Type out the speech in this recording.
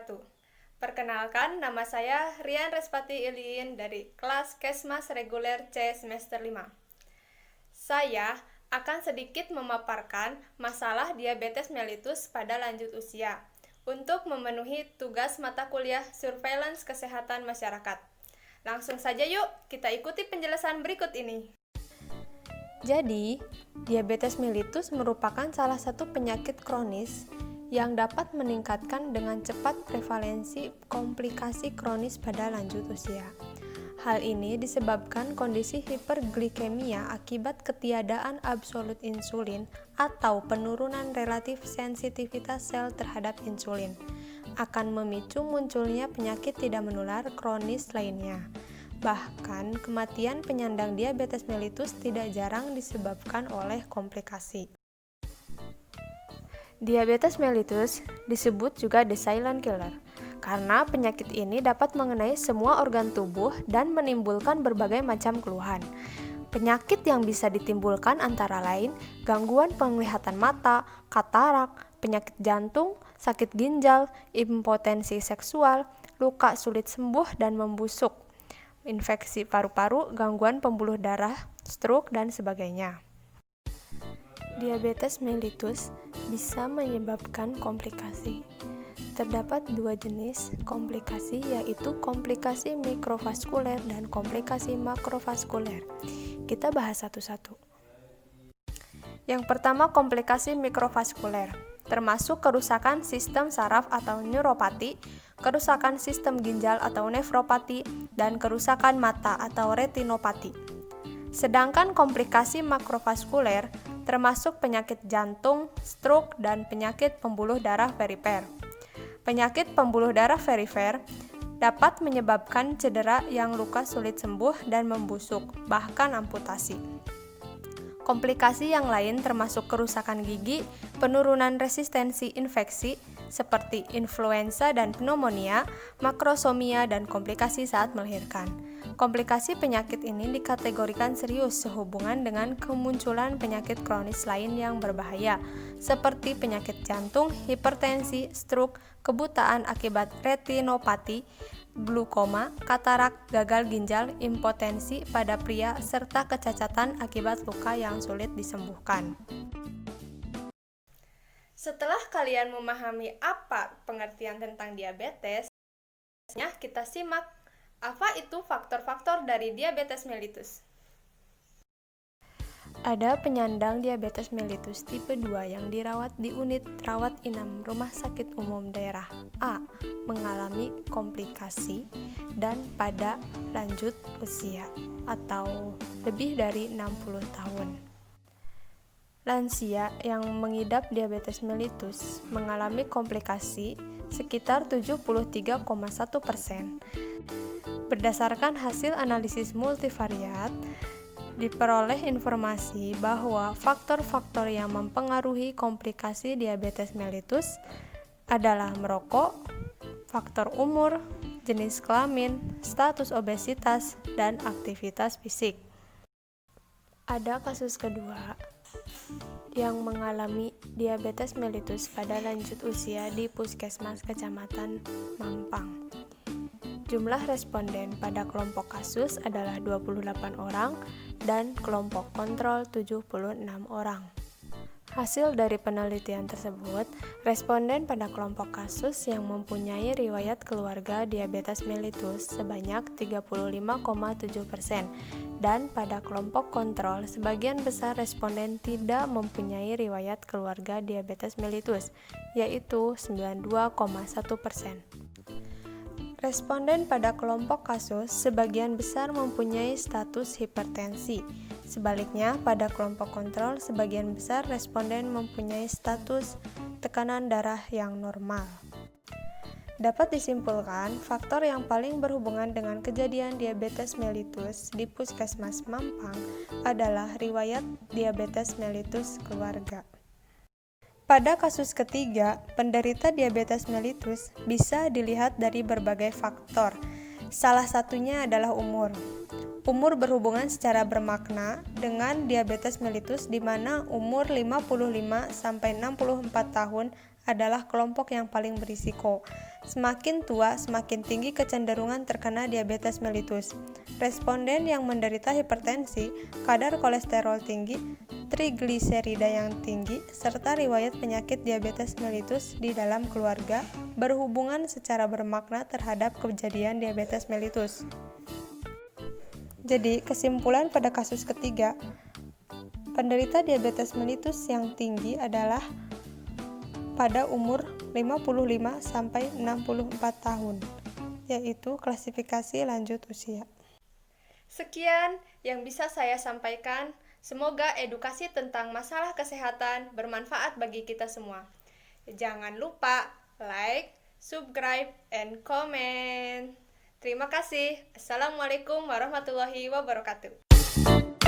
wabarakatuh. Perkenalkan, nama saya Rian Respati Iliin dari kelas Kesmas Reguler C semester 5. Saya akan sedikit memaparkan masalah diabetes mellitus pada lanjut usia untuk memenuhi tugas mata kuliah Surveillance Kesehatan Masyarakat. Langsung saja yuk, kita ikuti penjelasan berikut ini. Jadi, diabetes mellitus merupakan salah satu penyakit kronis yang dapat meningkatkan dengan cepat prevalensi komplikasi kronis pada lanjut usia. Hal ini disebabkan kondisi hiperglikemia akibat ketiadaan absolut insulin atau penurunan relatif sensitivitas sel terhadap insulin, akan memicu munculnya penyakit tidak menular kronis lainnya. Bahkan, kematian penyandang diabetes mellitus tidak jarang disebabkan oleh komplikasi. Diabetes mellitus disebut juga the silent killer, karena penyakit ini dapat mengenai semua organ tubuh dan menimbulkan berbagai macam keluhan. Penyakit yang bisa ditimbulkan antara lain gangguan penglihatan mata, katarak, penyakit jantung, sakit ginjal, impotensi seksual, luka sulit sembuh dan membusuk, infeksi paru-paru, gangguan pembuluh darah, stroke, dan sebagainya. Diabetes mellitus bisa menyebabkan komplikasi. Terdapat dua jenis komplikasi, yaitu komplikasi mikrovaskuler dan komplikasi makrovaskuler. Kita bahas satu-satu. Yang pertama, komplikasi mikrovaskuler, termasuk kerusakan sistem saraf atau neuropati, kerusakan sistem ginjal atau nefropati, dan kerusakan mata atau retinopati. Sedangkan komplikasi makrovaskuler termasuk penyakit jantung, stroke, dan penyakit pembuluh darah perifer. Penyakit pembuluh darah perifer dapat menyebabkan cedera yang luka sulit sembuh dan membusuk, bahkan amputasi. Komplikasi yang lain termasuk kerusakan gigi, penurunan resistensi infeksi seperti influenza dan pneumonia, makrosomia, dan komplikasi saat melahirkan. Komplikasi penyakit ini dikategorikan serius sehubungan dengan kemunculan penyakit kronis lain yang berbahaya, seperti penyakit jantung, hipertensi, stroke, kebutaan akibat retinopati, glukoma, katarak, gagal ginjal, impotensi pada pria, serta kecacatan akibat luka yang sulit disembuhkan. Setelah kalian memahami apa pengertian tentang diabetes, kita simak apa itu faktor-faktor dari diabetes mellitus. Ada penyandang diabetes mellitus tipe 2 yang dirawat di unit rawat inap Rumah Sakit Umum Daerah A mengalami komplikasi dan pada lanjut usia atau lebih dari 60 tahun. Lansia yang mengidap diabetes mellitus mengalami komplikasi sekitar 73,1%. Berdasarkan hasil analisis multivariat, diperoleh informasi bahwa faktor-faktor yang mempengaruhi komplikasi diabetes mellitus adalah merokok, faktor umur, jenis kelamin, status obesitas, dan aktivitas fisik. Ada kasus kedua yang mengalami diabetes mellitus pada lanjut usia di Puskesmas Kecamatan Mampang. Jumlah responden pada kelompok kasus adalah 28 orang dan kelompok kontrol 76 orang. Hasil dari penelitian tersebut, responden pada kelompok kasus yang mempunyai riwayat keluarga diabetes mellitus sebanyak 35,7%, dan pada kelompok kontrol sebagian besar responden tidak mempunyai riwayat keluarga diabetes mellitus, yaitu 92,1%. Responden pada kelompok kasus sebagian besar mempunyai status hipertensi. Sebaliknya, pada kelompok kontrol sebagian besar responden mempunyai status tekanan darah yang normal. Dapat disimpulkan, faktor yang paling berhubungan dengan kejadian diabetes mellitus di Puskesmas Mampang adalah riwayat diabetes mellitus keluarga. Pada kasus ketiga, penderita diabetes mellitus bisa dilihat dari berbagai faktor. Salah satunya adalah umur. Umur berhubungan secara bermakna dengan diabetes mellitus di mana umur 55 sampai 64 tahun adalah kelompok yang paling berisiko. Semakin tua, semakin tinggi kecenderungan terkena diabetes mellitus. Responden yang menderita hipertensi, kadar kolesterol tinggi, trigliserida yang tinggi, serta riwayat penyakit diabetes mellitus di dalam keluarga berhubungan secara bermakna terhadap kejadian diabetes mellitus. Jadi, kesimpulan pada kasus ketiga, penderita diabetes mellitus yang tinggi adalah pada umur 55-64 tahun, yaitu klasifikasi lanjut usia. Sekian yang bisa saya sampaikan. Semoga edukasi tentang masalah kesehatan bermanfaat bagi kita semua. Jangan lupa like, subscribe, and comment. Terima kasih. Assalamualaikum warahmatullahi wabarakatuh.